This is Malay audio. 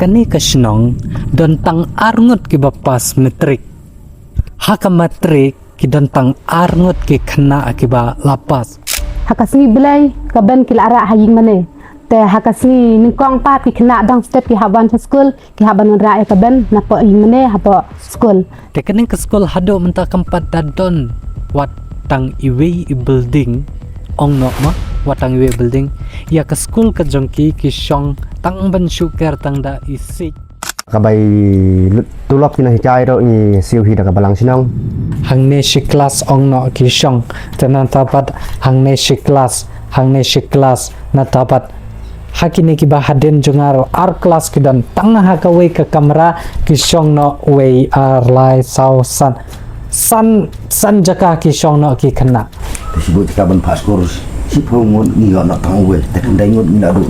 hakani ka Shnong don Tang Ngut Kiba pas Matric. Haka Matric ki don Tang Ngut ki khana akiba lapas. Hakasni belai kaban kila ara haying mane. Te hakasni ningkong pat ki khana dang step ki haban sa school ki haban ra kaban napo ying mane hapo school. Te kaning ka school hado menta kampat dadon wat tang iwi building ong no ma watang iwi building ya ka school ka jongki ki Shnong tang ban suker tang da isik. Kabay tulok kina hicay ro ni siu hi da kabalang Shnong. Hang ne shi class ong no ki Shnong tenan tapat hang ne shi class na tapat hakini ki ba haden jungaro ar class ki dan tang ha ka we ka kamera ki Shnong no we ar lai sau san jaka ki Shnong no ki khana Disebut kaban pas kurus si pengun ni nak tahu we tak kendai ngut ni nak duk